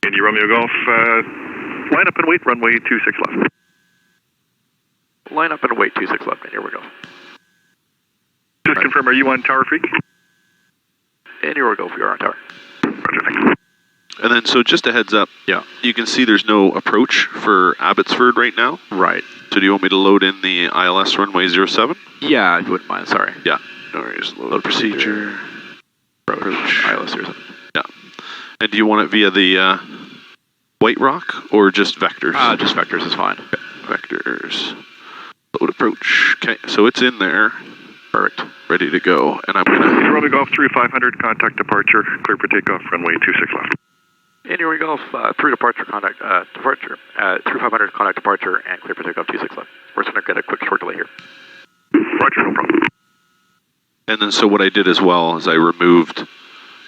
Indy Romeo Golf, line up and wait, runway 26 left. Line up and wait, 26 left, and here we go. Just confirm, are you on Tower Freak? And here we go, we are on tower. Roger, thank you. And then, so just a heads up. Yeah. You can see there's no approach for Abbotsford right now. Right. So do you want me to load in the ILS runway 07? Yeah, if you wouldn't mind, sorry. Yeah. No worries. Load procedure. Approach. ILS 07. Yeah. And do you want it via the White Rock or just vectors? Just vectors is fine. Okay. Vectors. Load approach. Okay, so it's in there. Perfect. Ready to go. And I'm going to... Indy Romeo Golf 3500, contact departure, clear for takeoff, runway 26 left. Indy Romeo Golf 3 departure, contact departure, 3500, contact departure, and clear for takeoff 26 left. We're just going to get a quick short delay here. Roger, no problem. And then so what I did as well is I removed,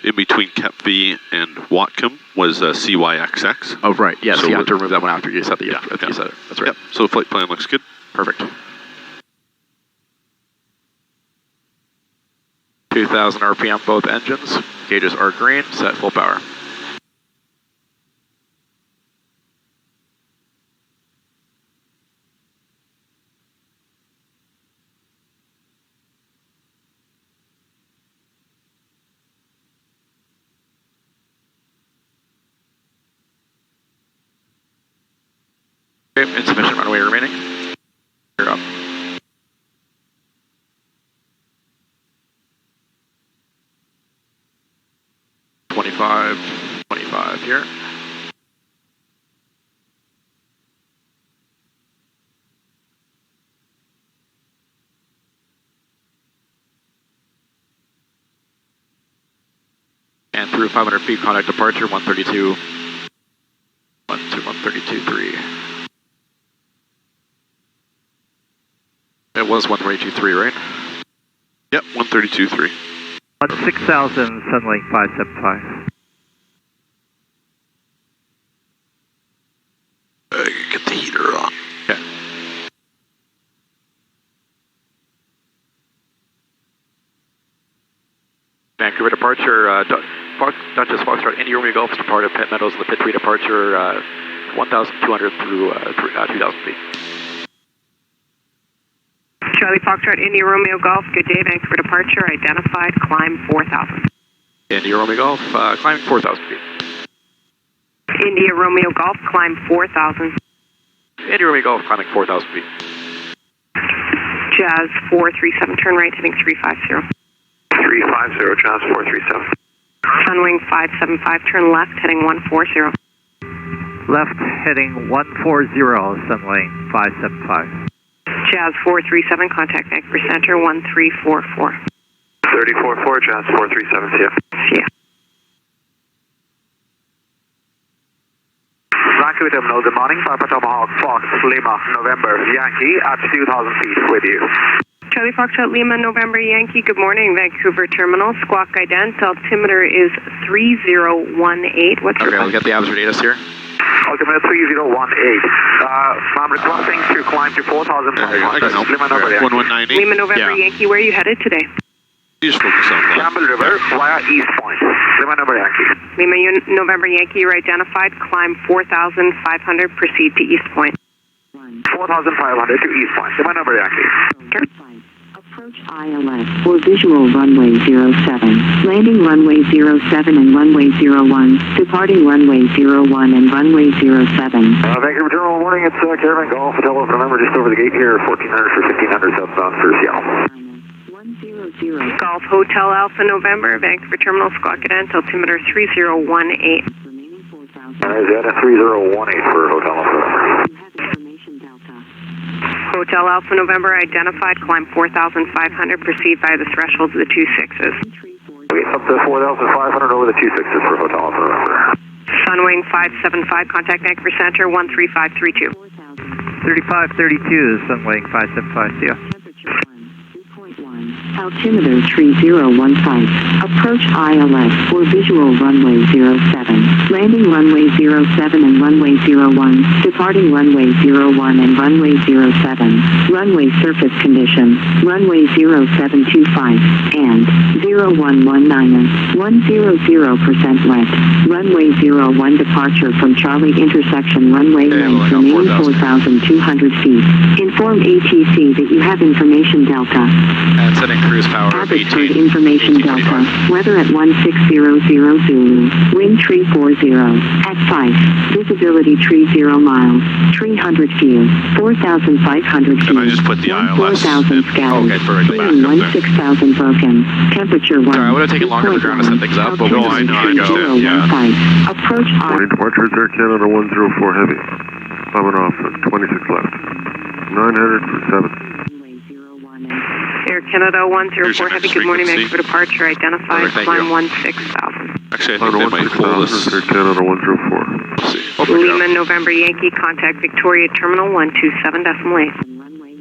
in between KEP-V and Watcom was CYXX. Oh, right. Yes, So you have to remove that one after you set the... Yeah, after you set it. That's right. Yep. So the flight plan looks good. Perfect. 2,000 RPM, both engines. Gauges are green, set full power. Okay, insufficient runway remaining. You're up. $25 here. And through 500 feet, contact departure, 132, 132.3. It was 132.3, right? Yep, 132.3. On 6,000, Sunlink 575. Get the heater on. Okay. Vancouver departure, Duchess Foxtrot, Indy Romeo Golf departed Pitt Meadows, the Pitt 3 departure, 1,200 through 2,000 feet. Charlie Foxtrot, Indy Romeo Golf, good day, Vancouver departure, identified, climb 4,000. Indy Romeo Golf, climbing 4,000 feet. India Romeo Golf, climb 4,000. Indy Romeo Golf, climbing 4,000 feet. Jazz 437, turn right, heading 350. 350, Jazz 437. Sunwing 575, turn left, heading 140. Left heading 140, Sunlink 575. Jazz 437, contact Vancouver Center 1344. 3044, Jazz 437, see ya. See ya. Vancouver Terminal, good morning. Papa Tomahawk, Fox, Lima, November, Yankee at 2,000 feet with you. Charlie Foxtrot, Lima, November, Yankee, good morning. Vancouver Terminal, squawk ident, altimeter is 3018. What's your... Okay, we'll get the Abbotsford ATIS here. Altimeter 3018. I'm requesting to climb to 4,000 feet. Lima, November, Yankee. 1198. Lima, November, Yeah. Yankee, where are you headed today? You just focus on that. Campbell River via East Point. Lima, November, Yankee. Lima, November, Yankee, you're identified, climb 4,500, proceed to East Point. 4,500 to East Point. Lima, November, Yankee. Approach ILS for visual runway 07, landing runway 07 and runway 01, departing runway 01 and runway 07. Vancouver Terminal, morning. It's Caravan Golf, Hotel of November, just over the gate here, 1400 for 1500 southbound for Seattle. 100. Golf Hotel Alpha, November, Vancouver Terminal, squawk ident, altimeter 3018. Remaining 4,000. Zeta 3018 for Hotel Alpha. You have information, Delta. Hotel Alpha, November, identified, climb 4,500, proceed by the thresholds of the 26s. Okay, up to 4,500 over the 26s for Hotel Alpha, November. Sunwing 575, contact Vancouver Center 13532. 3532, Sunlink 575, see ya. Temperature 1, 2.1. Altimeter 3015. Approach ILS for visual runway 07. landing runway 07 and runway 01, departing runway 01 and runway 07. Runway surface condition, runway 0725 and 0119 100% wet. Runway 01 departure from Charlie intersection runway length remaining 4,200 feet. Inform ATC that you have information Delta. And setting cruise power of 18. Abbotsford information Delta. Weather at 1600 Zulu. Wind tree 40. At 5. Visibility tree 0 miles. Tree 100 feet. 4,500 feet. Can I just put the ILS 4,000 scattered. Okay, perfect. Wind 16,000 broken. Temperature 1. Sorry, I would have taken longer to ground to set things up, but No, I know, I know. Yeah. Approach Morning departures, Air Canada 104 Heavy. Coming off at 26 left. 900 for 7. Air Canada 104 Heavy, good morning, frequency. Vancouver departure identified, Perfect, thank climb you. 16,000. Actually, I think they might pull this. Air Canada 104. Let's see. Lima November Yankee, contact Victoria Terminal 127.8.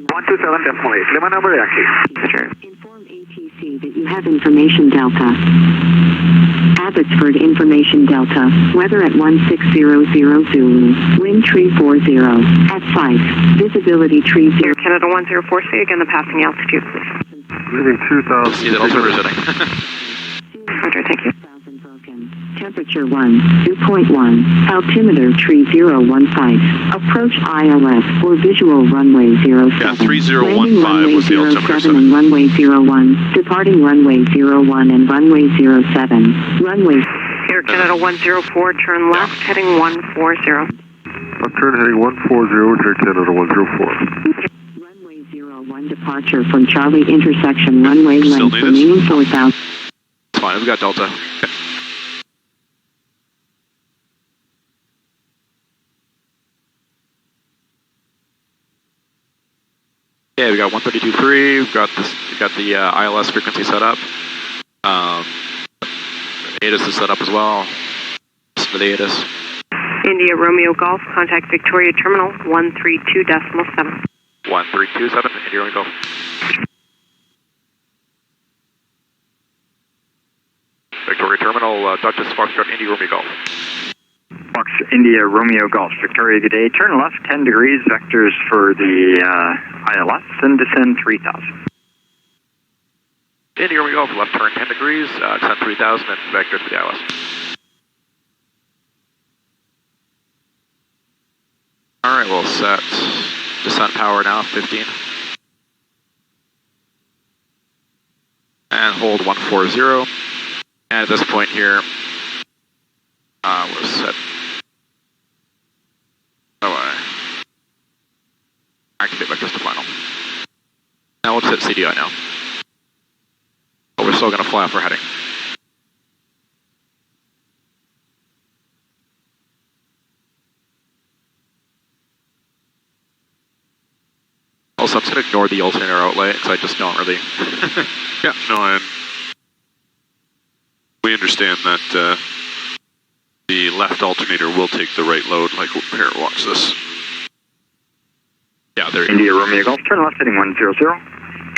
127.8. Lima number Yankee. Sure. Inform ATC that you have information Delta. Abbotsford information Delta. Weather at 1600 Zulu. Wind tree 40. At 5. Visibility tree 0. Air Canada 104, say again the passing altitude, please. Leaving 2,000. See that altimeter setting. Roger, thank you. Temperature 1, 2.1, altimeter tree 015, approach ILS or visual runway 07. Yeah, 3015 landing runway was the altimeter 07 and runway 01, departing runway 01 and runway 07. Runway Air Canada 104, turn left, heading 140. Left turn heading 140, Air Canada 104. runway 01 departure from Charlie intersection runway Still length need us? remaining 4,000. It's fine, we've got Delta. Okay. Yeah, we got 132.3. We've got this. We got the ILS frequency set up. ATIS is set up as well. Listen to the ATIS. India Romeo Golf, contact Victoria Terminal 132.7. 1327. India Romeo Golf. Victoria Terminal, Duchess Foxtrot, India Romeo Golf. Fox India Romeo Golf. Victoria, good day. Turn left 10 degrees, vectors for the ILS, and descend 3,000. India Romeo Golf, left turn 10 degrees, descend 3,000, and vector for the ILS. Alright, we'll set descent power now, 15. And hold 140. And at this point here, we're set. Activate vectors to final. Now let's hit CDI now. But we're still going to fly off our heading. Also, I'm just going to ignore the alternator outlay because I just don't really. Yeah, no, we understand that the left alternator will take the right load. Like, here, watch this. Yeah, there you India Romeo Golf. Turn left heading 100.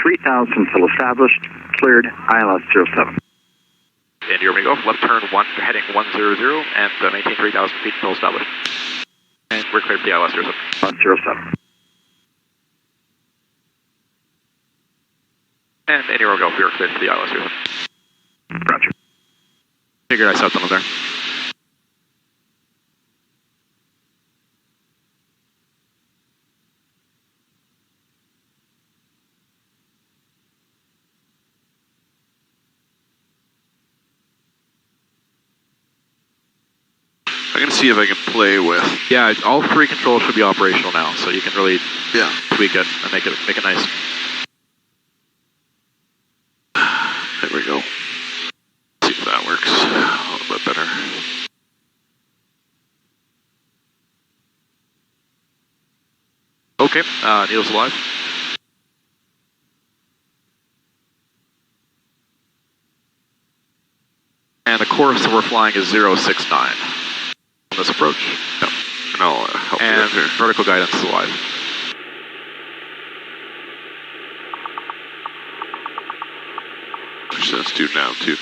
3,000 still established. Cleared. ILS 07. India Romeo Golf, left turn 1 heading 100 and maintain 3,000 feet until established. And we're cleared for the ILS 07. 07. And India Romeo Golf, we are cleared for the ILS 07. Roger. Figured I set them there. I'm going to see if I can play with. Yeah, all three controls should be operational now, so you can really Yeah. tweak it and make it nice. There we go. See if that works a little bit better. Okay, Neil's alive. And the course that we're flying is 069 on this approach. Yep. And I'll help you And out here. vertical guidance is alive. Actually, let's do now too.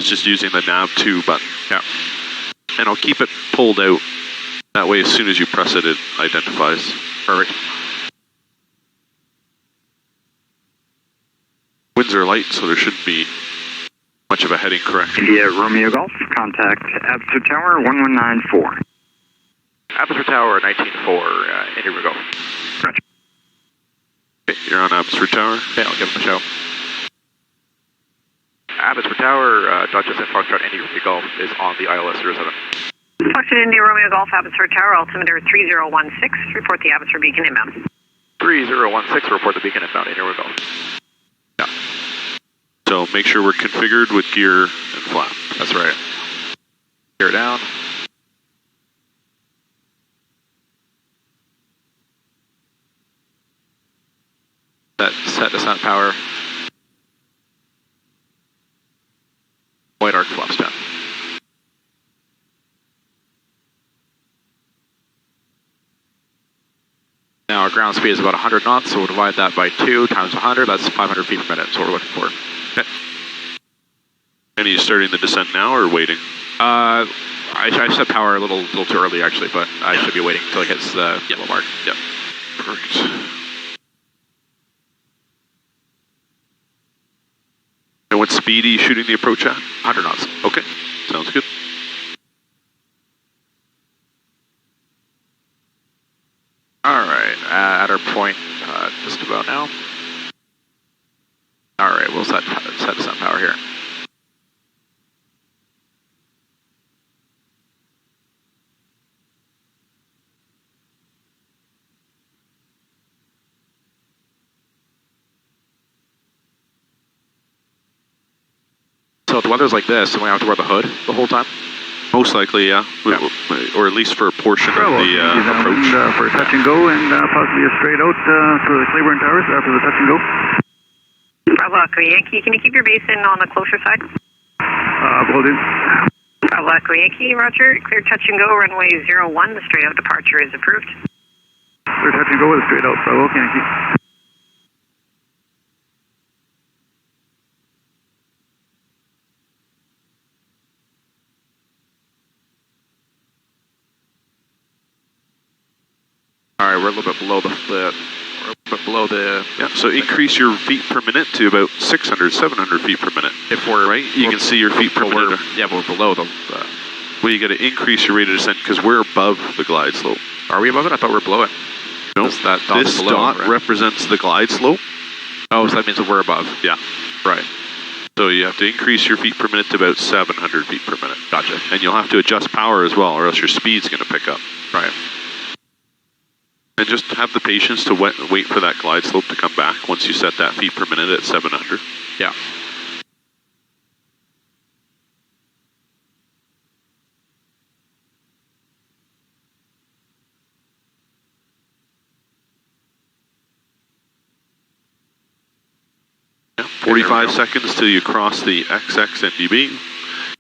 that's just using the nav 2 button. Yeah. And I'll keep it pulled out. That way, as soon as you press it, it identifies. Perfect. Winds are light, so there shouldn't be much of a heading correction. India Romeo Golf, contact Absolute Tower 1194. Atmosphere Tower 194, India Romeo Golf. Roger. Okay, you're on Abbotsford Tower. Okay, I'll give them a show. Abbotsford Tower, Dutchess and Foxtrot India Romeo Golf is on the ILS 07. Foxtrot India Romeo Golf, Abbotsford Tower, altimeter 3016. Report the Abbotsford beacon inbound. 3016, report the beacon inbound, India Romeo Golf. Yeah. So make sure we're configured with gear and flap. That's right. Gear down. Set descent power. White arc flaps down. Now our ground speed is about 100 knots, so we'll divide that by 2 times 100. That's 500 feet per minute. That's what we're looking for. Okay. And are you starting the descent now or waiting? I set power a little too early actually, but I should be waiting until it hits the yellow mark. Yep. Perfect. And what speed are you shooting the approach at? 100 knots. Okay, sounds good. All right, at our point, just about now. All right, we'll set descent power here. So if the weather's like this, then we have to wear the hood the whole time? Most likely, yeah. Or at least for a portion of the approach. For touch and go, and possibly a straight out for the Claiborne Towers after the touch and go. Bravo Echo Yankee, can you keep your base in on the closer side? Hold in. Bravo Echo Yankee, roger. Clear touch and go, runway 01. The straight out departure is approved. Clear touch and go with a straight out. Bravo Yankee. All right, we're a little bit below the yeah, so increase your feet per minute to about 600, 700 feet per minute. If we're right, you can see your feet per minute. Yeah, but we're below the. Well, you got to increase your rate of descent because we're above the glide slope. Are we above it? I thought we were below it. No, this dot right? represents the glide slope. Oh, so that means that we're above. Yeah, right. So you have to increase your feet per minute to about 700 feet per minute. Gotcha. And you'll have to adjust power as well, or else your speed's going to pick up. Right. And just have the patience to wait for that glide slope to come back once you set that feet per minute at 700. Yeah. Yeah, 45 seconds till you cross the XX NDB.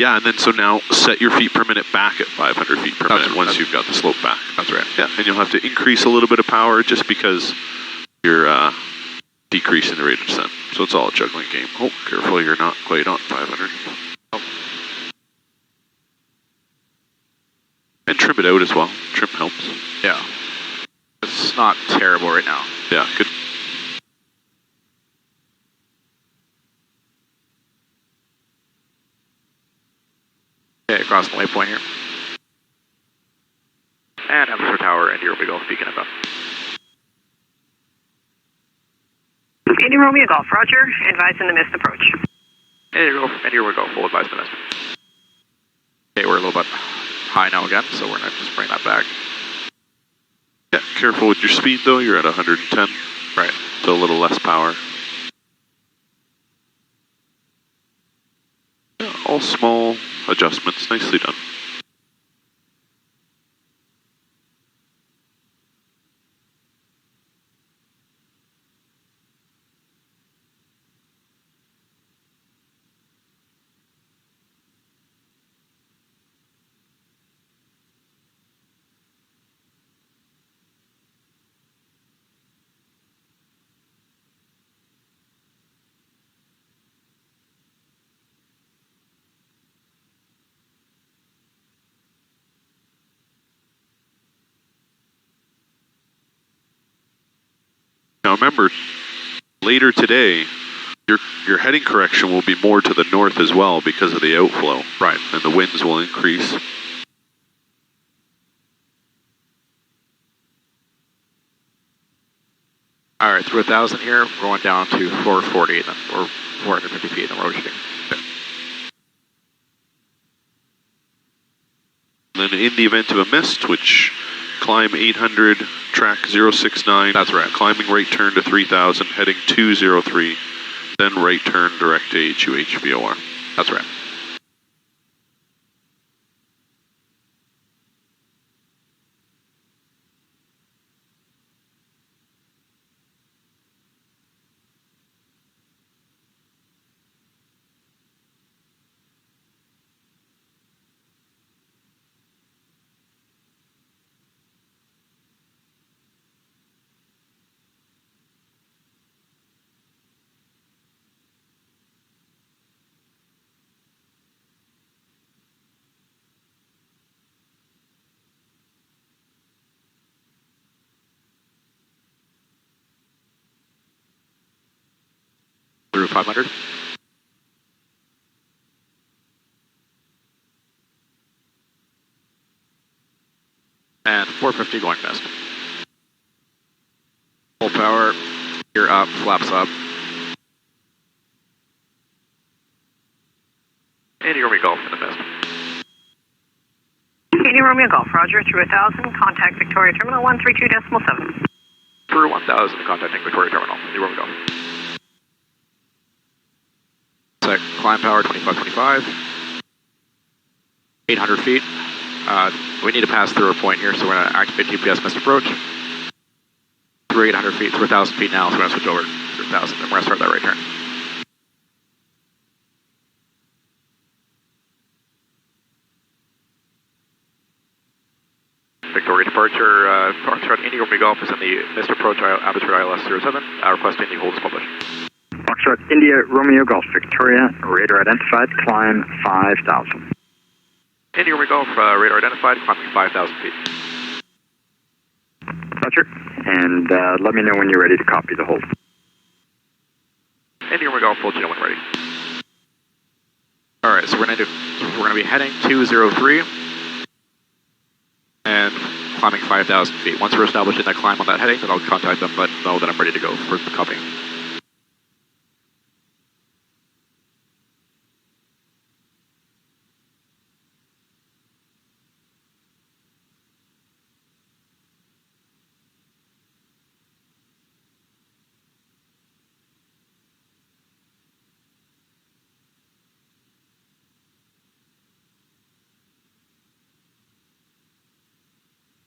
Yeah, and then so now set your feet per minute back at 500 feet per minute once you've got the slope back. That's right. Yeah, and you'll have to increase a little bit of power just because you're decreasing the rate of descent. So it's all a juggling game. Oh, careful, you're not quite on 500. Oh. And trim it out as well. Trim helps. Yeah. It's not terrible right now. Yeah, good. Okay, across the waypoint here. And Abbotsford Tower and India Golf beacon above. India Romeo Golf, roger. Advise in the mist approach. India Golf, full advise in the mist. Okay, we're a little bit high now again, so we're going to just bring that back. Yeah, careful with your speed though, you're at 110. Right. So a little less power. Yeah, all small adjustments, nicely done. Now remember, later today, your heading correction will be more to the north as well because of the outflow. Right. And the winds will increase. All right, through 1,000 here, going down to 440 then, or 450 feet in the road. And then in the event of a mist, which climb 800, track 069. That's right. Climbing right turn to 3000, heading 203, then right turn direct to HUHVOR. That's right. Through 500. And 450 going mist. Full power, gear up, flaps up. And Romeo Golf in the mist. Katie Romeo Golf, Roger, through 1,000, contact Victoria Terminal 132.7. Through 1,000, contacting Victoria Terminal, Romeo Golf. Set climb power 2525. 800 feet. We need to pass through a point here, so we're going to activate GPS missed approach. Through 800 feet, through 1,000 feet now, so we're going to switch over to 1,000, and we're going to start that right turn. Victoria departure, Foxtrot Indy Romeo Golf is in the missed approach, altitude ILS 07. Request Indy hold is published. Foxtrot India Romeo Golf Victoria, radar identified, climb 5,000. Indy Romeo Golf, radar identified, climbing 5,000 feet. Roger, and let me know when you're ready to copy the hold. Indy Romeo Golf, full channel when ready. All right, so we're gonna be heading 203 and climbing 5,000 feet. Once we're established in that climb on that heading, then I'll contact them, let them know that I'm ready to go for the copying.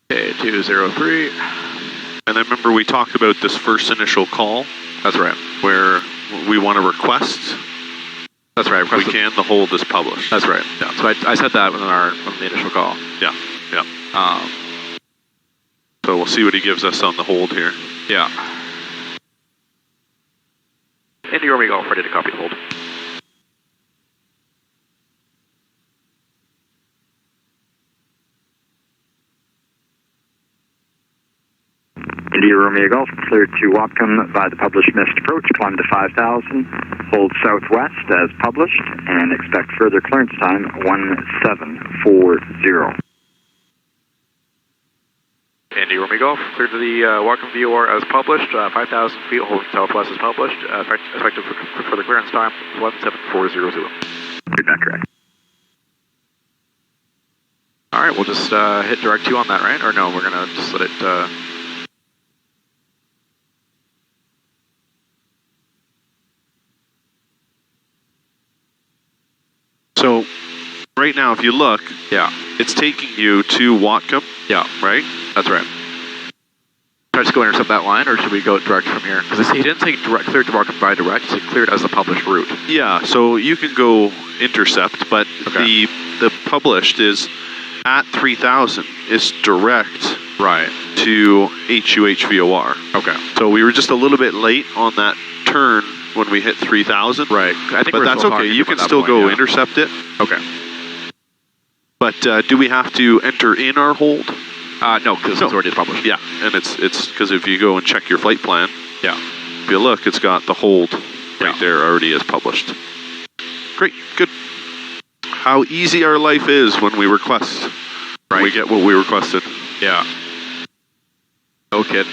Okay, 203. And then remember we talked about this first initial call. That's right. Where we want to request. That's right. We can. The hold is published. That's right. Yeah. So I said that on the initial call. Yeah. Yeah. So we'll see what he gives us on the hold here. Yeah. Indy Romeo Golf, ready to copy the hold. India Romeo Golf, cleared to Whatcom by the published missed approach, climb to 5,000, hold southwest as published, and expect further clearance time 1740. Indy Romeo Golf, cleared to the Whatcom VOR as published, 5,000 feet, holding southwest as published, effective for the clearance time 17400. Feedback correct. All right, we'll just hit direct 2 on that, right? Or no, we're going to just let it... So right now, if you look, yeah, it's taking you to Whatcom. Yeah, right. That's right. Should I just go intercept that line, or should we go direct from here? Because he didn't say direct, cleared to Whatcom by direct. He said cleared as the published route. Yeah, so you can go intercept, but okay. the published is at 3,000 is direct right to HUHVOR. Okay. So we were just a little bit late on that turn when we hit 3,000. Right. I think but that's okay. You can still go intercept it. Okay. But do we have to enter in our hold? No, because it's already published. Yeah, and it's because if you go and check your flight plan, Yeah. If you look, it's got the hold right there already as published. Great, good. How easy our life is when we request. Right. We get what we requested. Yeah. No kidding.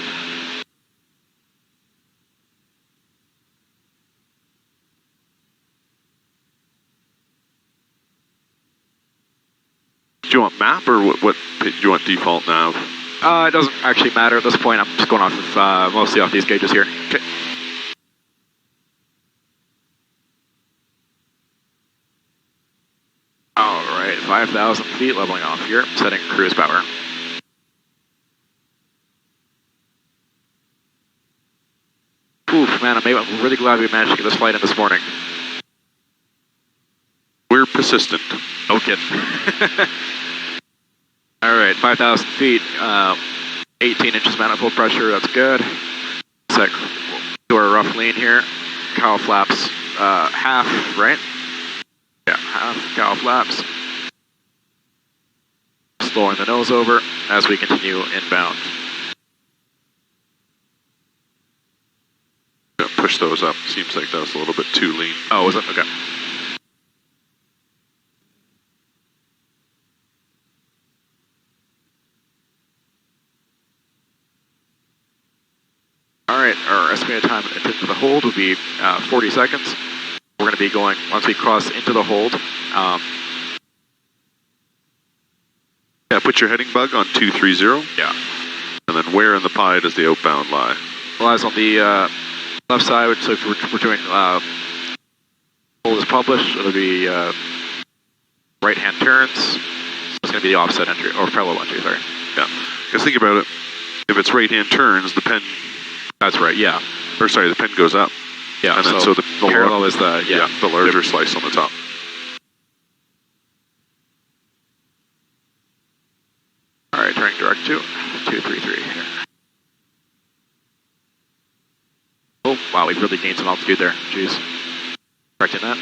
Do you want map or what do you want default nav? It doesn't actually matter at this point. I'm just going off of, mostly off these gauges here. Okay. All right, 5,000 feet leveling off here. Setting cruise power. Oof, man, I'm really glad we managed to get this flight in this morning. We're persistent. No kidding. All right, 5,000 feet, 18 inches manifold pressure, that's good. Set to our rough lean here. Cowl flaps, half, right? Yeah, half cowl flaps. Slowing the nose over as we continue inbound. Push those up. Seems like that was a little bit too lean. Oh, was it? Okay. All right, our estimated time into the hold will be 40 seconds. We're going to be going, once we cross into the hold. Yeah, put your heading bug on 230. Yeah. And then where in the pie does the outbound lie? Lies on the left side, so if we're doing hold is published, it'll be right-hand turns. So it's going to be the offset entry, or parallel entry, sorry. Yeah, because think about it. If it's right-hand turns, the pen... That's right, yeah. Or sorry, the pen goes up. Yeah, and then so the parallel is the, the larger slice on the top. All right, turning direct to 233 here. Oh, wow, we've really gained some altitude there. Jeez. Correcting that.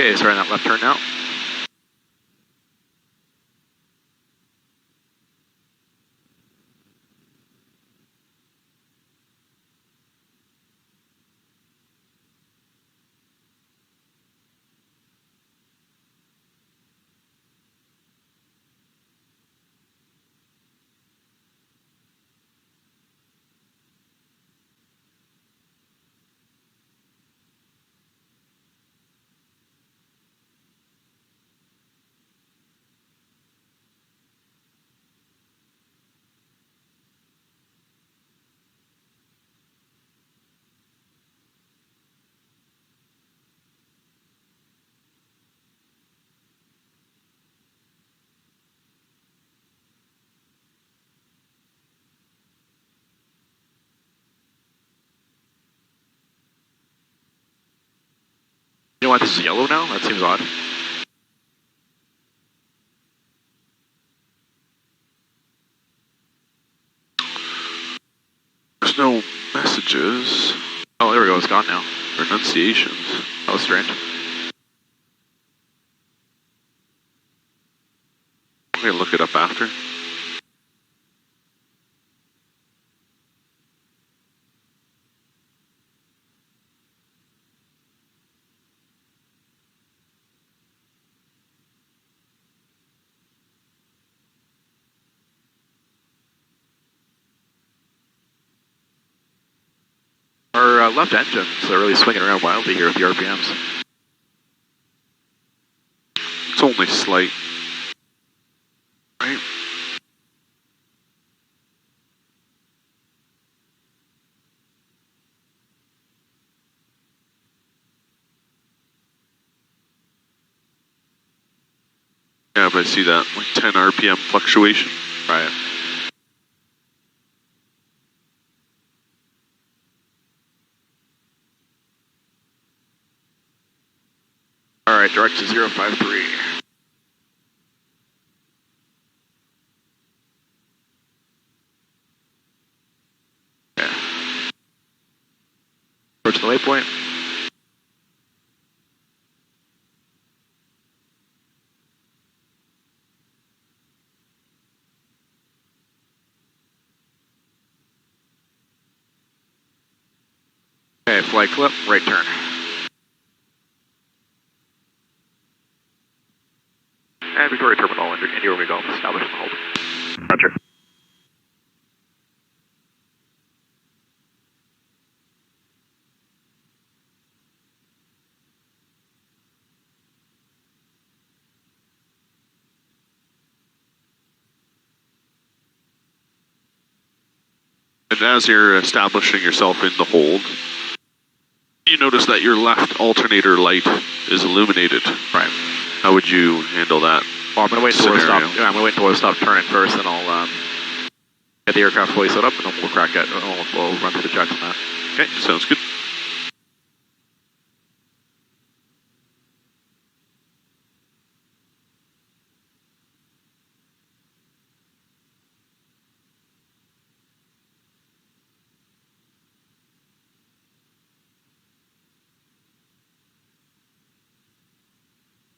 Okay, starting that left turn now. You know why this is yellow now? That seems odd. There's no messages. Oh, there we go. It's gone now. Or enunciations. That was strange. I'm going to look it up after. Our left engines are really swinging around wildly here with the RPMs. It's only slight. Right? Yeah, but I see that, like 10 RPM fluctuation. Right. All right, direct to 053. Okay. Approach the waypoint. Okay, flight clip, right turn. And Victoria Terminal, India Romeo Golf, establish and hold. Roger. And as you're establishing yourself in the hold, you notice that your left alternator light is illuminated. Right. How would you handle that? Well, I'm going to wait until scenario? I'm going to wait until we stop turning first, and I'll get the aircraft fully set up, and then we'll crack it. We'll run through the checks on that. Okay, sounds good.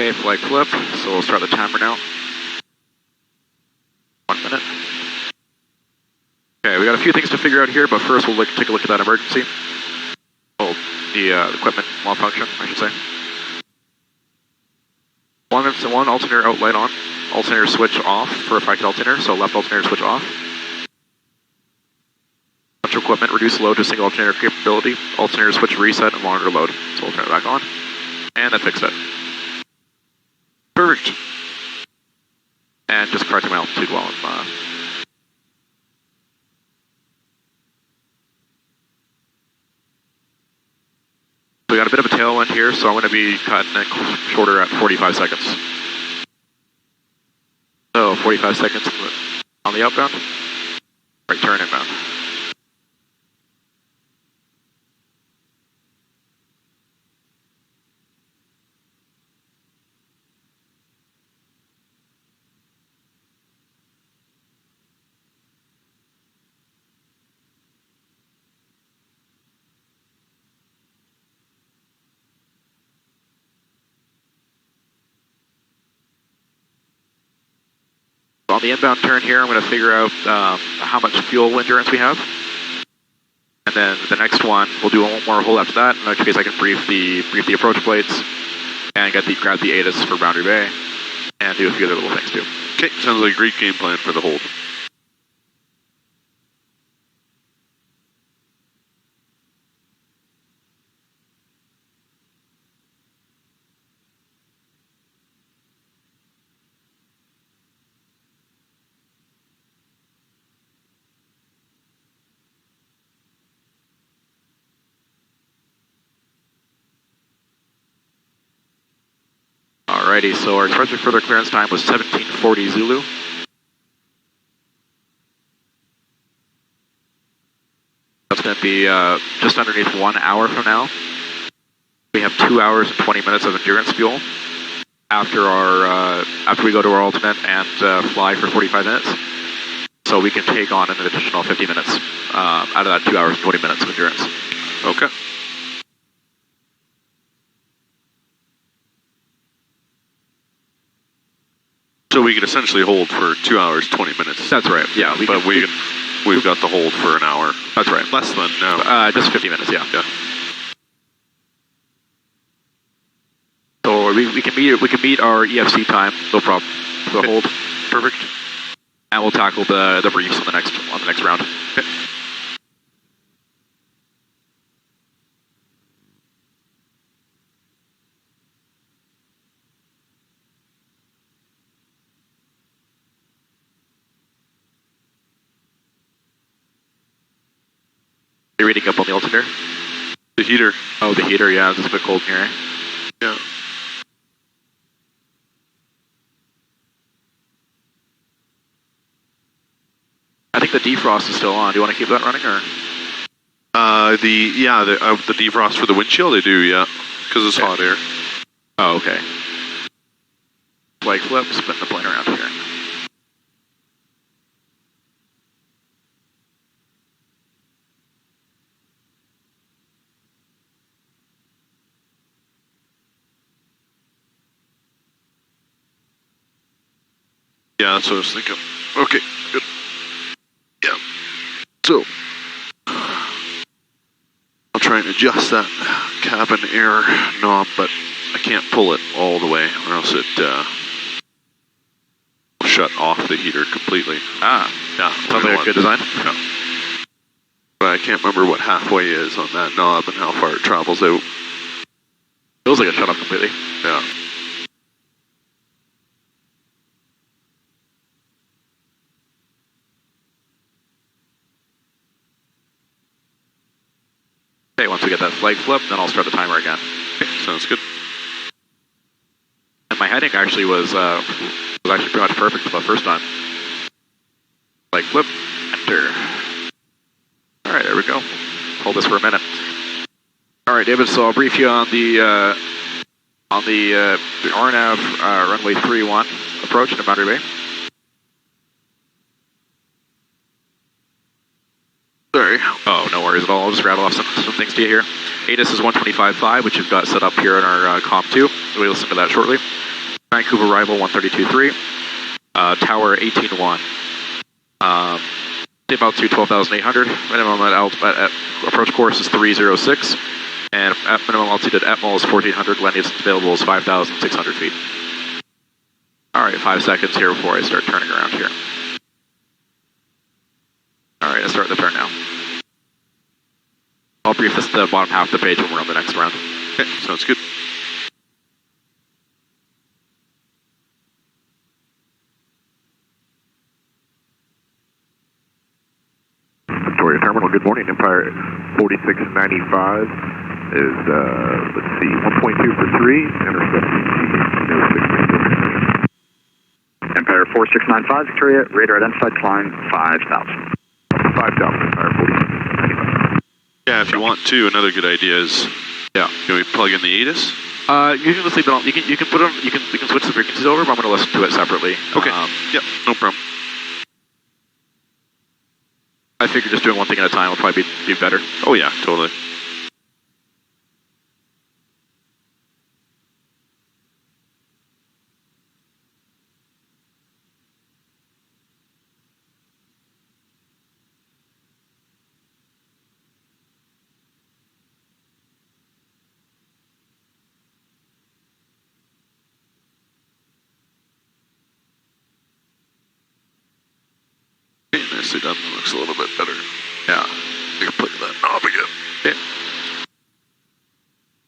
Okay, flight clip. So we'll start the timer now. 1 minute. Okay, we got a few things to figure out here, but first we'll take a look at that emergency. Oh, the equipment malfunction, I should say. One alternator out, light on. Alternator switch off for a packet alternator, so left alternator switch off. Bunch of equipment, reduce load to single alternator capability. Alternator switch reset and monitor load. So we'll turn it back on. And that fixed it. Perfect. And just correcting my altitude while I'm... We got a bit of a tailwind here, so I'm going to be cutting it shorter at 45 seconds. So 45 seconds on the outbound. Right turn inbound. On the inbound turn here, I'm going to figure out how much fuel endurance we have. And then the next one, we'll do one more hole after that, in which case I can brief the approach plates and grab the ATIS for Boundary Bay and do a few other little things too. Okay, sounds like a great game plan for the hold. Alrighty, so our expected further clearance time was 1740 Zulu. That's going to be just underneath 1 hour from now. We have 2 hours and 20 minutes of endurance fuel after we go to our ultimate and fly for 45 minutes. So we can take on an additional 50 minutes out of that 2 hours and 20 minutes of endurance. Okay. So we could essentially hold for 2 hours, 20 minutes. That's right, yeah. We've got the hold for an hour. That's right. Less than now. Just 50 minutes, yeah. Yeah. So we can meet our EFC time, no problem. So Okay. hold. Perfect. And we'll tackle the briefs on the next round. Okay. You're reading up on the alternator? The heater. Oh, the heater, yeah, it's a bit cold in here. Eh? Yeah. the defrost is still on. Do you want to keep that running, or? The defrost for the windshield, they do, yeah, because it's hot air. Oh, okay. Flag flip, spin the plane around here. Yeah, that's what I was thinking. Okay, good. Yeah. So, I'll try and adjust that cabin air knob, but I can't pull it all the way, or else it will shut off the heater completely. Ah, Yeah, sounds like a good design. Yeah. But I can't remember what halfway is on that knob and how far it travels out. Feels like it shut off completely. Yeah. Okay, once we get that flag flip, then I'll start the timer again. Okay, sounds good. And my heading actually was actually pretty much perfect for the first time. Flag flip, enter. All right, there we go. Hold this for a minute. All right, David. So I'll brief you on the RNAV runway 31 approach to Boundary Bay. Sorry. Oh, no worries at all. I'll just rattle off some things to you here. ATIS is 125.5, which you've got set up here in our COM2. We'll listen to that shortly. Vancouver arrival 132.3. Tower 18.1. Tape altitude 12,800. Minimum at approach course is 306. And at minimum altitude at ETML is 1,400. Land distance available is 5,600 feet. All right, 5 seconds here before I start turning around here. All right, let's start the turn now. I'll brief this the bottom half of the page when we're on the next round. Okay, sounds good. Victoria Terminal, good morning. Empire 4695 is, let's see, 1.2 for 3, intercepting T06. Empire 4695, Victoria, radar identified, climb 5,000. 5,000, Empire 4695. Yeah, if you want to, another good idea is, can we plug in the ATIS? You can just leave it on. You can put them. We can switch the frequencies over, but I'm going to listen to it separately. Okay. Yep, no problem. I figure just doing one thing at a time will probably be better. Oh yeah, totally. Nicely done. Looks a little bit better. Yeah. You can plug that knob again. Okay.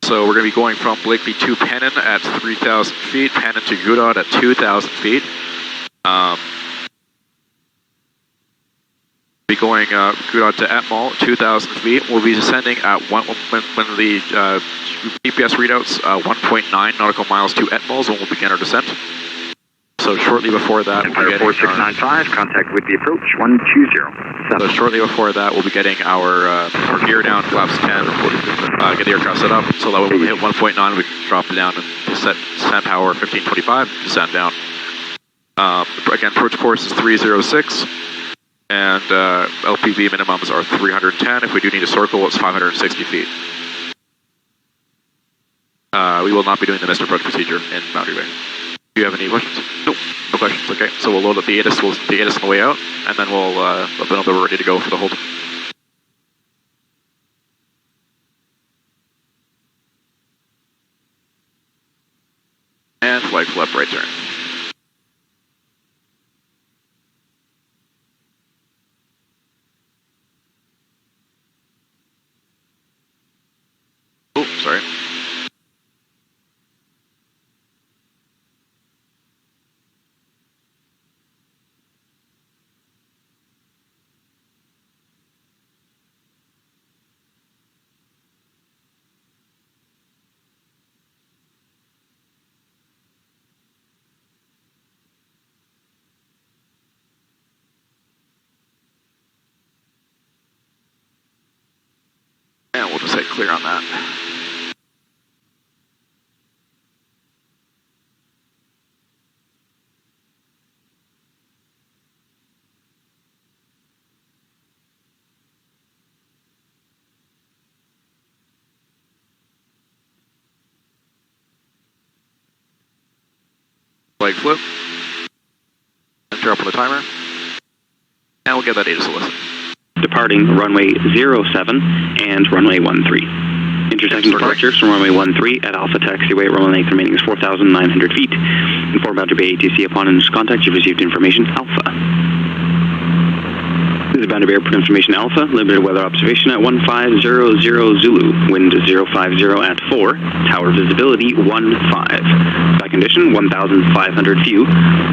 So we're going to be going from Blakely to Pennon at 3,000 feet, Pennon to Goudot at 2,000 feet. Be going Goudot to ETML, 2,000 feet. We'll be descending at when the GPS readouts 1.9 nautical miles to ETML is when we'll begin our descent. So shortly before that, Empire 4695, contact with the approach 120. So shortly before that, we'll be getting our gear down, flaps 10, get the aircraft set up, so that when we hit 1.9, we can drop it down and descend power 1525, descend down. Again, approach course is 306, and LPV minimums are 310. If we do need a circle, it's 560 feet. We will not be doing the missed approach procedure in Boundary Bay. Do you have any questions? Nope, no questions. Okay, so we'll load up the ATIS, on the way out, and then we'll let them know that we're ready to go for the hold. And flag flip, right turn. Oh, sorry. clear on that. Flag flip. Enter up on the timer. And we'll get that data to listen. Departing runway 07 and runway 13. Intersecting departures from runway 13 at Alpha Taxiway. Runway length remaining is 4,900 feet. Inform Boundary Bay ATC upon initial contact you've received information Alpha. This is Boundary Bay Airport Information Alpha. Limited weather observation at 1500 Zulu. Wind 050 at 4. Tower visibility 15. Sky condition 1,500 few.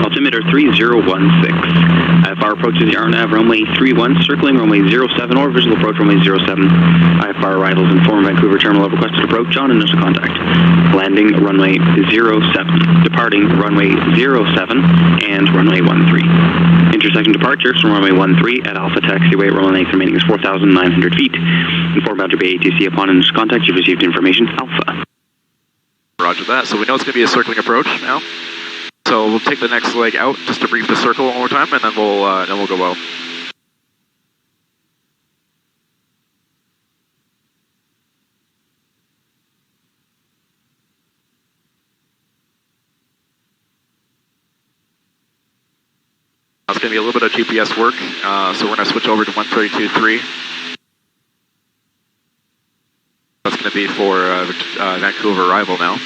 Altimeter 3016. IFR approaches the RNAV runway 31, circling runway 07 or visual approach runway 07. IFR arrivals inform Vancouver Terminal of requested approach on initial contact. Landing runway 07. Departing runway 07 and runway 13. Intersecting departures from runway 13 at Alpha Taxiway. Runway length remaining is 4,900 feet. Inform Boundary Bay ATC upon initial contact you've received information Alpha. Roger that. So we know it's going to be a circling approach now. So we'll take the next leg out just to brief the circle one more time, and then we'll go well. It's going to be a little bit of GPS work, so we're going to switch over to 132.3. That's going to be for Vancouver arrival now.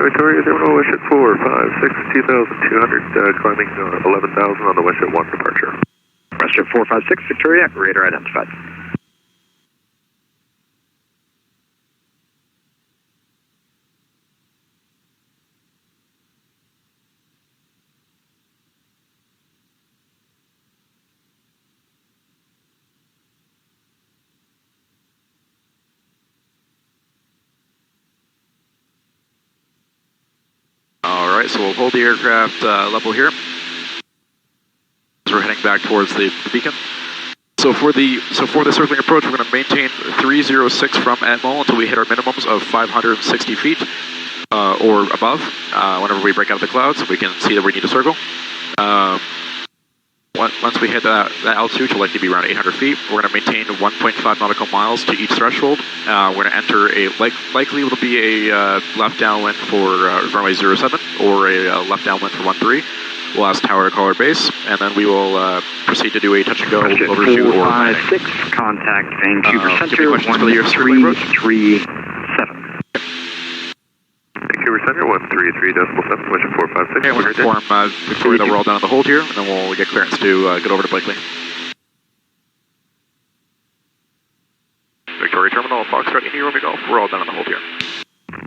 Victoria Terminal, WestJet 456, 2,200, climbing 11,000 on the WestJet 1 departure. WestJet 456, Victoria, radar identified. Alright, so we'll hold the aircraft level here. We're heading back towards the beacon. So for the circling approach, we're going to maintain 306 from MO until we hit our minimums of 560 feet or above. Whenever we break out of the clouds, we can see that we need to circle. Once we hit that altitude, which will likely be around 800 feet, we're going to maintain 1.5 nautical miles to each threshold. We're going to enter likely it'll be a left downwind for runway 07 or a left downwind for 13. We'll ask tower to call our base, and then we will proceed to do a touch and go overshoot or landing. 456, contact Vancouver Center, 1337. Vancouver Center, 133.7, WestJet 456. Okay, we're going to inform Victoria that we're all down on the hold here, and then we'll get clearance to get over to Blakely. Victoria Terminal, Foxtrot, India Romeo Golf, we're all down on the hold here.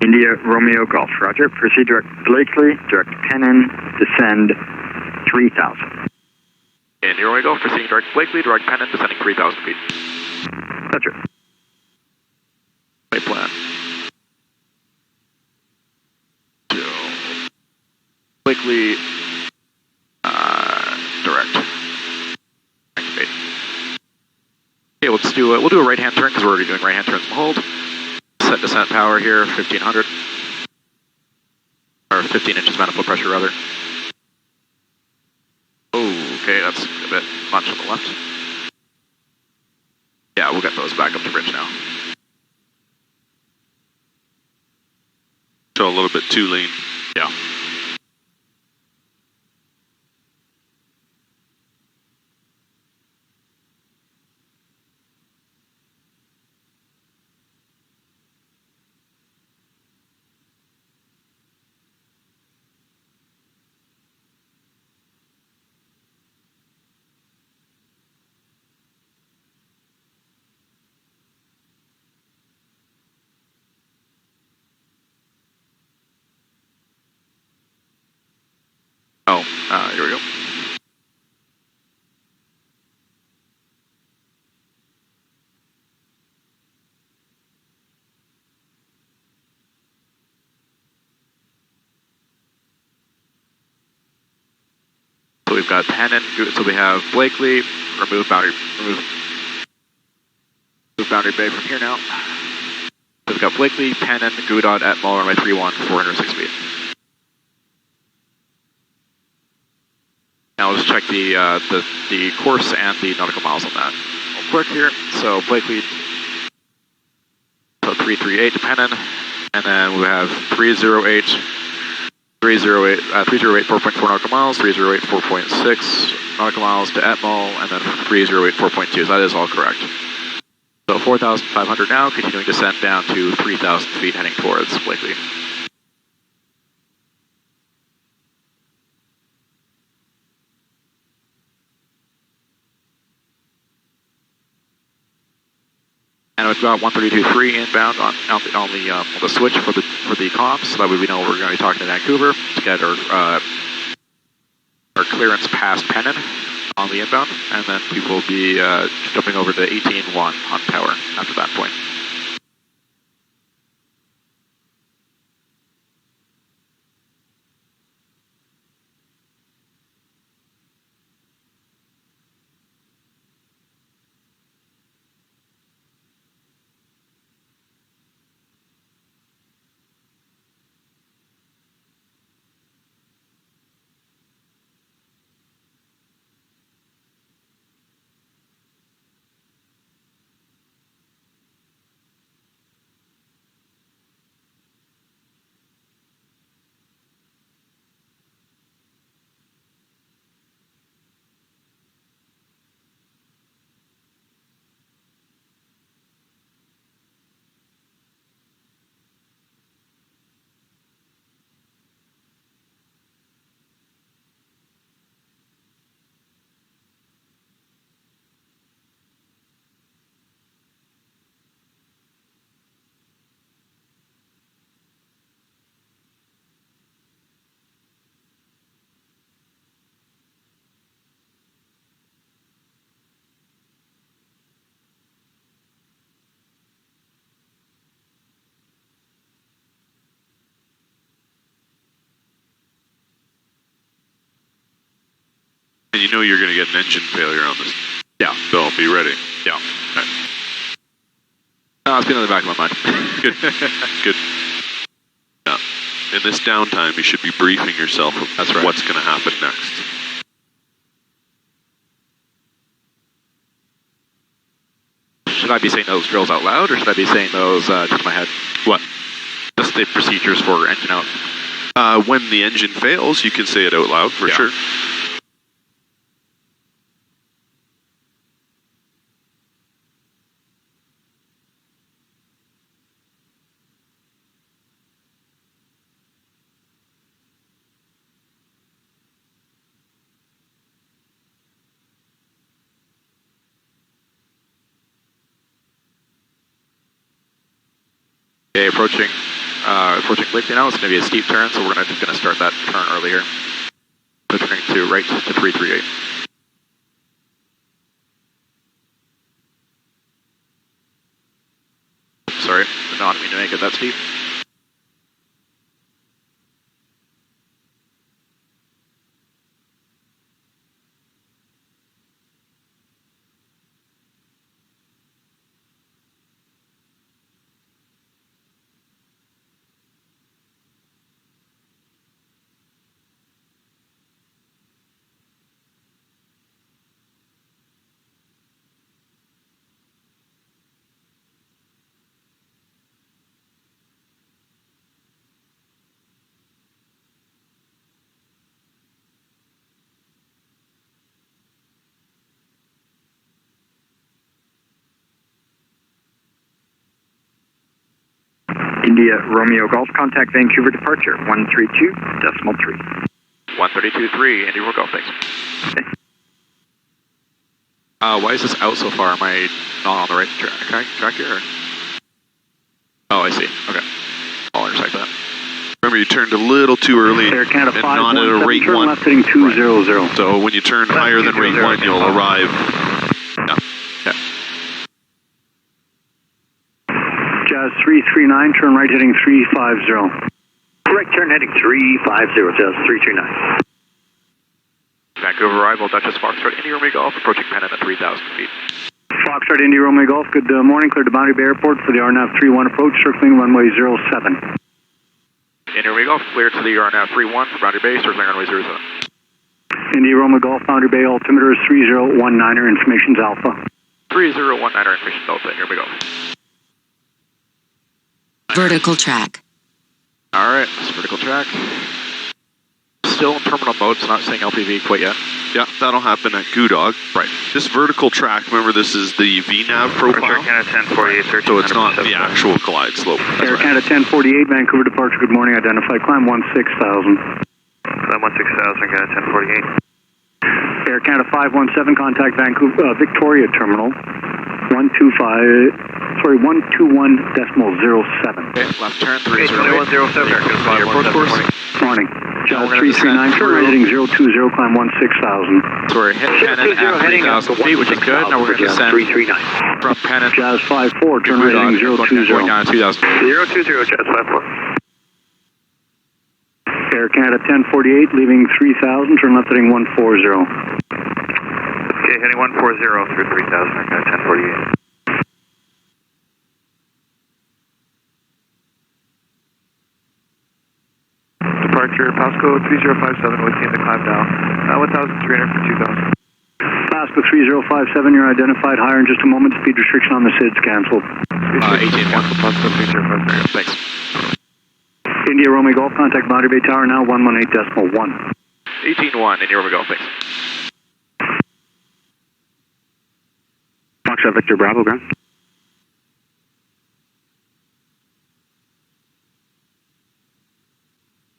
India Romeo Golf, roger. Proceed direct Blakely, direct Pennon, descend 3,000. India Romeo Golf, proceeding direct Blakely, direct Pennon, descending 3,000 feet. Roger. Right plan. Blakely, direct. Activate. Okay, we'll do a right-hand turn because we're already doing right-hand turns from hold. Set descent power here, 1,500. Or 15 inches manifold pressure, rather. Oh, okay, that's a bit much on the left. Yeah, we'll get those back up to bridge now. So a little bit too lean. Yeah. Oh, here we go. So we've got Pennon, so we have Blakely, remove boundary bay from here now. We've got Blakely, Pennon, Goudon, Etmal, runway 31, 406 feet. Now let's check the course and the nautical miles on that real quick here. So Blakely, so 338 to Pennon, and then we have 308, 4.4 nautical miles, 308, 4.6 nautical miles to Etmal, and then 308, 4.2. So that is all correct. So 4,500 now, continuing descent down to 3,000 feet, heading towards Blakely. And we've got 132.3 inbound on the switch for the comms, so that way we know we're going to be talking to Vancouver to get our clearance past Pennon on the inbound, and then we will be jumping over to 18.1 on power after that point. And you know you're going to get an engine failure on this. Yeah. So be ready. Yeah. Okay. It's been in the back of my mind. Good. Good. Yeah. In this downtime, you should be briefing yourself of That's right. what's going to happen next. Should I be saying those drills out loud, or should I be saying those just in my head? What? Just the procedures for engine out. When the engine fails, you can say it out loud for sure. Okay, approaching Blakely now. It's going to be a steep turn, so we're just going to start that turn earlier. So turning to right to 338. Sorry, did not mean to make it that steep. India Romeo Golf, contact Vancouver departure 132.3. 132.3, India Romeo Golf, thanks. Okay. Why is this out so far? Am I not on the right track here? Or? Oh, I see. Okay. I'll intersect that. Remember, you turned a little too early Air Canada and not at a rate turn 1. left heading 200. So when you turn higher than rate 1, you'll arrive. Yeah. Okay. Jazz 339, turn right heading 350. Correct turn heading 350, Jazz 339. Vancouver arrival, Dutchess Foxtrot, India Romeo Golf, approaching Pennon at 3,000 feet. Foxtrot India Romeo Golf, good morning. Clear to Boundary Bay Airport for the RNAV 31 approach, circling runway 07. India Romeo Golf, clear to the RNAV 31 for Boundary Bay, circling runway 07. India Romeo Golf, Boundary Bay, altimeter is 3019er, information's Alpha. 3019er, information Delta, India Romeo Golf. Vertical track. All right, this is vertical track. Still in terminal mode, so not saying LPV quite yet. Yeah, that'll happen at Goodog. Right. This vertical track, remember this is the VNAV profile? Air Canada 1048, So it's not the actual glide slope. Air Canada 1048, Vancouver departure, good morning. Identified climb 16,000. Climb 16,000, Canada 1048. Air Canada 517, contact Vancouver, Victoria Terminal, 121.07. Okay, left turn, 308. 2107, Air Canada Airport course. Morning. Jazz We're gonna 339, turn right heading 020, climb 16,000. So we're hit Pennon at 3,000 feet, which is good. Now we're going to descend 339. from Pennon Jazz 54, turn right heading 020. going down to 2,000. 020, Jazz 54. Air Canada 1048, leaving 3,000, turn left heading 140. Okay, heading 140 through 3,000, Air Canada 1048. Departure, Pasco 3057, within the climb now. 1,300 for 2,000. Pasco 3057, you're identified. Higher in just a moment. Speed restriction on the SID's canceled. 18-1. Pasco 3057. Thanks. India Romeo Golf, contact Boundary Bay Tower now, 118.1. 18-1, and here we go. Thanks. Foxtrot Victor Bravo, ground.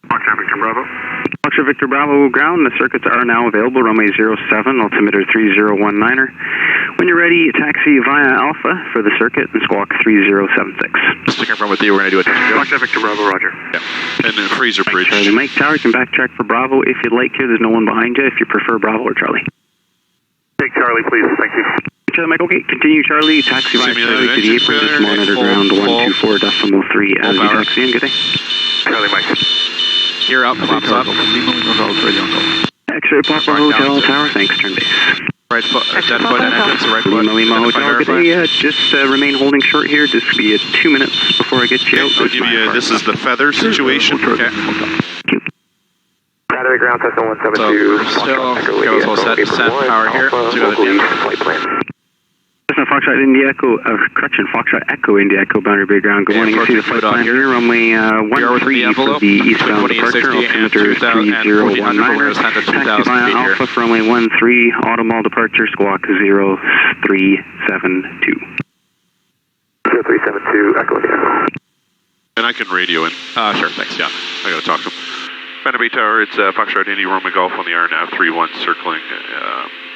Foxtrot Victor Bravo. Foxtrot Victor Bravo, ground. The circuits are now available. Runway 07, altimeter 3019er. When you're ready, taxi via Alpha for the circuit and squawk 3076. Just to confirm with you, we're going to do a touch and go. Foxtrot Victor Bravo, roger. Yeah. And then Fraser Bridge. Charlie Mike Tower, you can backtrack for Bravo if you'd like to. There's no one behind you if you prefer Bravo or Charlie. Take Charlie, please. Thank you. Charlie Mike, okay. Continue Charlie, taxi via Simulated Charlie to the engine apron, just failure, monitor full- ground full- 124.3 as you power. taxi in. Good day. Charlie Mike. Gear up, flaps up. X-ray Papa Right Hotel down to- Tower, thanks, turn base. Right foot, dead foot and entrance, right foot. Lima Identify, Hotel, good verify. day. Just remain holding short here. This will be 2 minutes before I get you out. I'll give you, this is the feather situation. Okay. Battery ground system So 172. we're still, go as well set, descent power here. So go to the end. Flight plan. Listen, Foxtrot India Echo, correction, Foxtrot Echo India Echo, Boundary Bay Ground. Good Yeah, morning. You see the flight plan here. Runway We are within 13 the for envelope. the eastbound Between departure. 2860 and Altimeter 2000 and 1400. We're 3019er. going to send to Taxi 2,000 via feet here. Alpha for runway 13, Automall departure, squawk 0372. 0372, Echo India. And I can radio in. Sure, thanks, yeah. I gotta talk to him. Boundary Bay Tower, it's Foxtrot Indy Romeo Golf on the RNAV 31 circling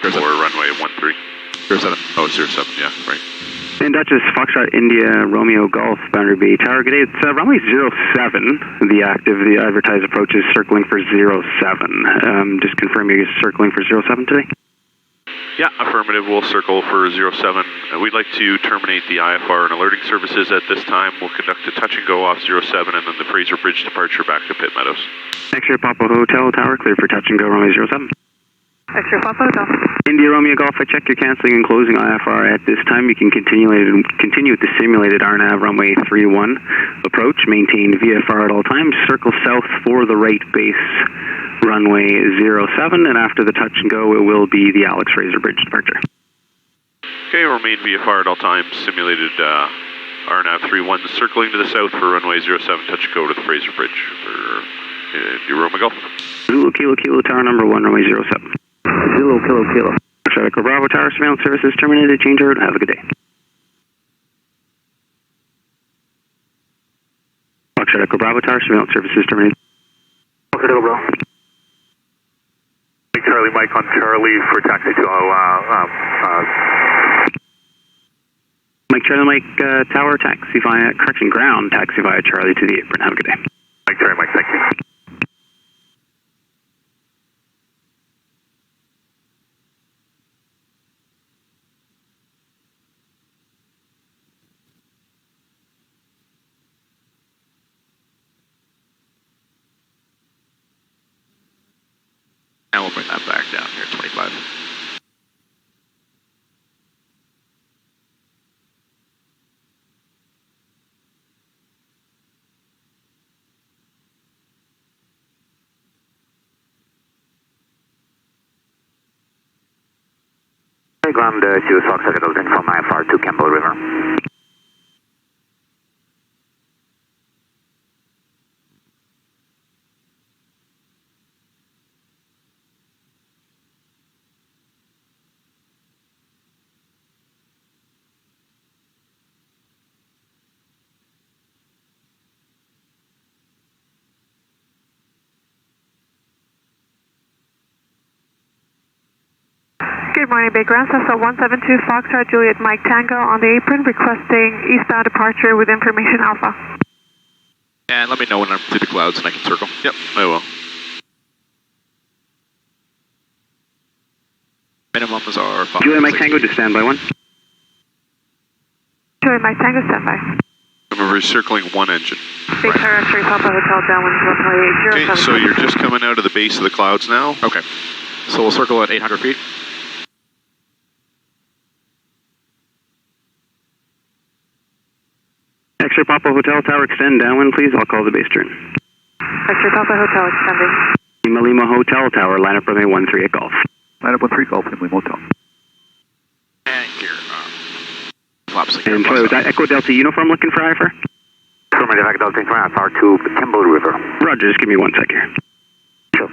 for runway 13. 07. Oh, 07, yeah, right. And Duchess Foxtrot India Romeo Golf, Boundary Bay Tower. Good day. It's runway 07. The advertised approach is circling for 07. Just confirm you're circling for 07 today? Yeah, affirmative. We'll circle for 07. We'd like to terminate the IFR and alerting services at this time. We'll conduct a touch and go off 07 and then the Fraser Bridge departure back to Pitt Meadows. X-ray Papa Hotel Tower, clear for touch and go, runway 07. X-ray Papa Hotel. India Romeo Golf, I check you're canceling and closing IFR at this time. You can continue with the simulated RNAV runway 31 approach. Maintain VFR at all times. Circle south for the right base runway 07, and after the touch and go, it will be the Alex Fraser Bridge departure. Okay, remain VFR at all times. Simulated RNAV 31 circling to the south for runway 07. Touch and go to the Fraser Bridge for India Romeo Golf. Zulu Kilo Kilo Tower number 1, runway 07. Zulu, Kilo, Kilo. Echo Bravo Tower, surveillance services terminated. Change road. Have a good day. Foxtrot Echo Bravo Tower, surveillance services terminated. Okay, bro. Charlie Mike on Charlie for taxi to Mike Charlie Mike Tower, taxi via, correction, ground, taxi via Charlie to the apron. Have a good day. Mike Charlie Mike, thank you. And we'll bring that back down here, 25. Ground, Sirius Foxtrot Echo Delta from IFR to Campbell River. Good morning, Bay Ground, Cessna 172 Foxtrot Juliet Mike Tango on the apron requesting eastbound departure with information Alpha. And let me know when I'm through the clouds and I can circle. Yep, I will. Minimums are 5. Juliet Mike Tango to standby 1. Juliet Mike Tango, standby. I'm recircling one engine. Big Tower X-ray Papa Hotel downwind 0.807. Okay, so you're just coming out of the base of the clouds now? Okay. So we'll circle at 800 feet. X-ray Papa Hotel Tower extend downwind, please. I'll call the base turn. X-ray Papa Hotel extending. Lima Hotel Tower, line up runway 13 at Golf. Line up 13 Golf, Lima Motel. And gear. Flaps like And sorry, was that Echo Delta Uniform looking for IFR? Affirmative, Echo Delta from IFR to Campbell River. Roger, just give me 1 sec here. Sure.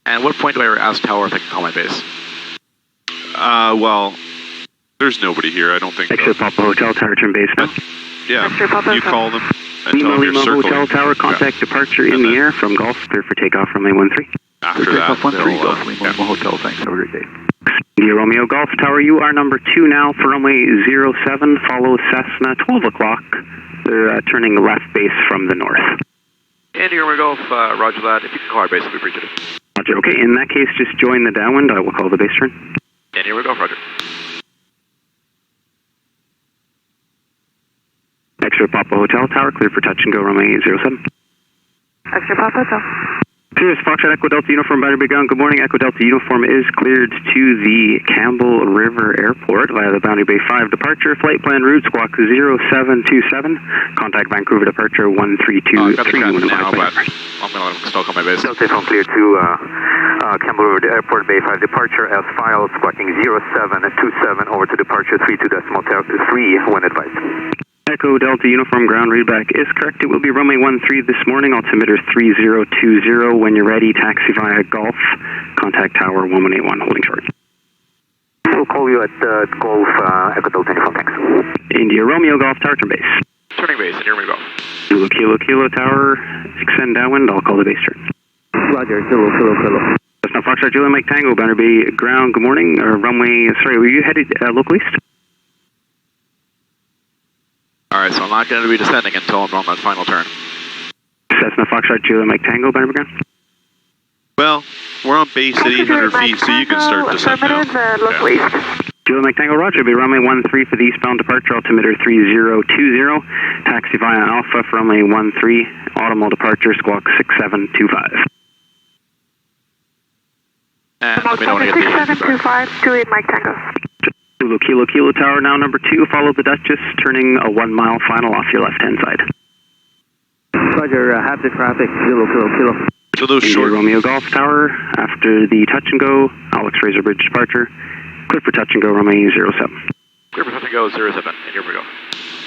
And what point do I ask Tower if I can call my base? Well, there's nobody here, I don't think. X-ray Papa Hotel Tower, turn base now. Yeah, X-ray Papa you Hotel. call them and tell them you're Lima circling. Hotel Tower, contact departure in And the then- air from Golf, clear for takeoff runway 13. After that, Golf 13 they'll, Golf, Lima Hotel, thanks, have a great day. India Romeo Golf Tower, you are number 2 now for runway 07, follow Cessna 12 o'clock. They're turning left base from the north. Andy, Romeo Golf, roger that. If you can call our base, we appreciate it. Roger, okay, in that case, just join the downwind. I will call the base turn. Andy, Romeo Golf, roger. X-ray Papa Hotel Tower, clear for touch and go runway 07. X-ray Papa Hotel. Sirius Foxtrot Echo Delta Uniform, Battery Big Ground. Good morning. Echo Delta Uniform is cleared to the Campbell River Airport via the Boundary Bay 5 departure. Flight plan route squawk 0727. Contact Vancouver departure 1323. Got the traffic now, but I'm going to let them still call my base. Delta from clear to Campbell River Airport, Bay 5 departure as filed, squawking 0727 over to departure 32.3 when advised. Echo Delta Uniform ground readback is correct. It will be runway 13 this morning. Altimeter 3020. When you're ready, taxi via Golf. Contact Tower 1181, holding short. We'll call you at Golf Echo Delta Uniform, thanks. India Romeo Golf Tower, turn base. Turning base, Andy, Romeo Golf. Zulu Kilo Kilo Tower, extend downwind. I'll call the base turn. Roger, Kilo. That's now Foxtrot Juliet Mike Tango, Boundary Bay ground. Good morning. Runway, sorry, were you headed local east? Alright, so I'm not going to be descending until I'm on that final turn. Cessna Foxtrot Juliet Mike Tango, Boundary Bay ground. well, we're on base at 800 feet, so you can start descending now. Local east. Juliet Mike Tango, roger. Be runway 13 for the eastbound departure. Altimeter 3020. Taxi via Alpha for runway 13. Automobile departure, squawk 6725. And let me know when I get the 6725, Juliet Mike Tango. Zulu Kilo Kilo Tower, now number 2. Follow the Duchess, turning a 1 mile final off your left-hand side. Roger, have the traffic, Kilo. So those India short, Romeo Golf Tower, after the touch and go, Alex Fraser Bridge departure. Clear for touch and go, runway 07. Clear for touch and go, 07. And here we go.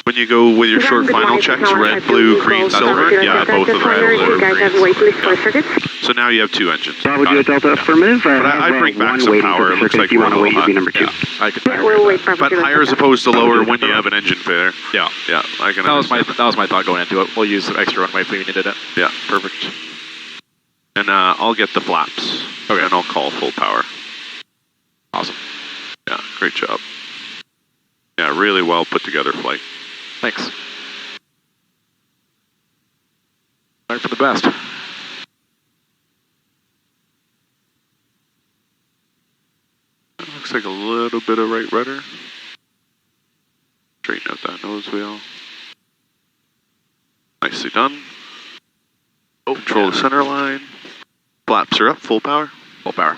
when you go with your short final checks, red, blue, green, silver, yeah, both of red, blue, green. So now you have 2 engines. Bravo Juliet Delta, affirmative. But I bring back some power. It looks like if you we're want a to wait, little you'd be hot. number 2. Yeah, I could We'll wait for But higher as opposed to lower when you have an engine failure. Yeah, I can that was understand. my thought going into it. We'll use some extra runway if we needed it. Yeah, perfect. And I'll get the flaps. Okay. And I'll call full power. Awesome. Yeah, great job. Yeah, really well put together flight. Thanks. Learn for the best. Looks like a little bit of right rudder. Straighten out that nose wheel. Nicely done. Control the center line. Flaps are up, full power. Full power.